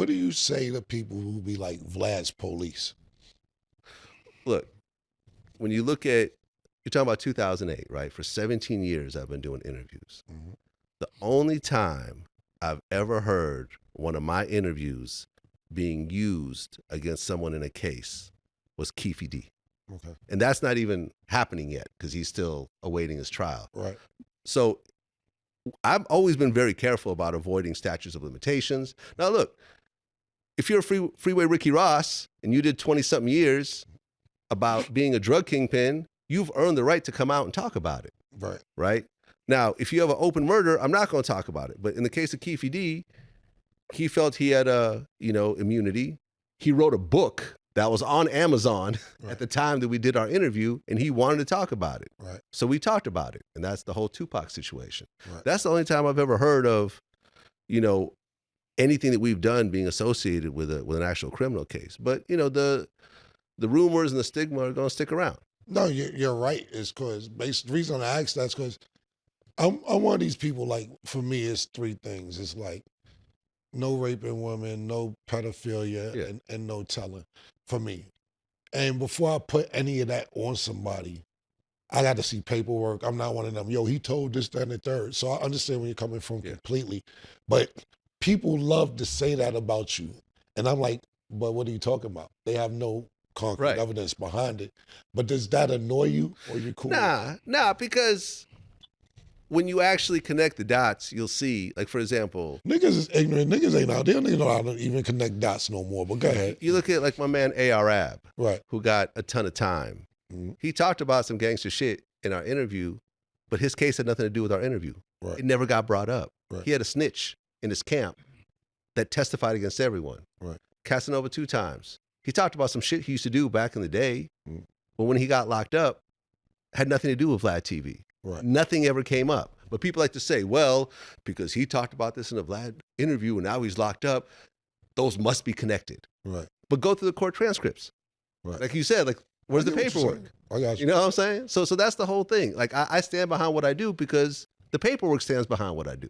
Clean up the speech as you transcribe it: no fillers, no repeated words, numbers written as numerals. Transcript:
What do you say to people who be like Vlad's police? Look, when you look at, you're talking about 2008, right? For 17 years, I've been doing interviews. Mhm. The only time I've ever heard one of my interviews being used against someone in a case was Keefe D. Okay. And that's not even happening yet because he's still awaiting his trial. Right. So I've always been very careful about avoiding statutes of limitations. Now, look, if you're a Freeway Ricky Ross and you did 20-something years about being a drug kingpin, you've earned the right to come out and talk about it. Right. Right? Now, if you have an open murder, I'm not going to talk about it. But in the case of Keefe D, he felt he had immunity. He wrote a book that was on Amazon Right. at the time that we did our interview, and he wanted to talk about it. Right. So we talked about it, and that's the whole Tupac situation. Right. That's the only time I've ever heard of, anything that we've done being associated with an actual criminal case. But the rumors and the stigma are going to stick around. No, you're right. It's because the reason I asked that's because I'm one of these people. Like for me, it's three things. It's like no raping women, no pedophilia, Yeah. and no telling for me. And before I put any of that on somebody, I got to see paperwork. I'm not one of them. Yo, he told this, that, and the third. So I understand where you're coming from completely. But people love to say that about you. And I'm like, but what are you talking about? They have no concrete evidence behind it. But does that annoy you or you cool? Nah, because when you actually connect the dots, you'll see, like, for example, Niggas is ignorant. Niggas ain't out there. Niggas know how to even connect dots no more. But go ahead. you look at like my man AR-Ab, Right. who got a ton of time. Mhm. He talked about some gangster shit in our interview, but his case had nothing to do with our interview. Right. It never got brought up. Right. He had a snitch in his camp that testified against everyone. Right. Casanova 2 times. He talked about some shit he used to do back in the day, Mhm. but when he got locked up, had nothing to do with VladTV. Right. Nothing ever came up. But people like to say, well, because he talked about this in a Vlad interview and now he's locked up, those must be connected. Right. But go through the court transcripts. Right. Like you said, like, where's the I get what you're paperwork? saying. I got you. You know what I'm saying? So that's the whole thing. Like, I stand behind what I do because the paperwork stands behind what I do.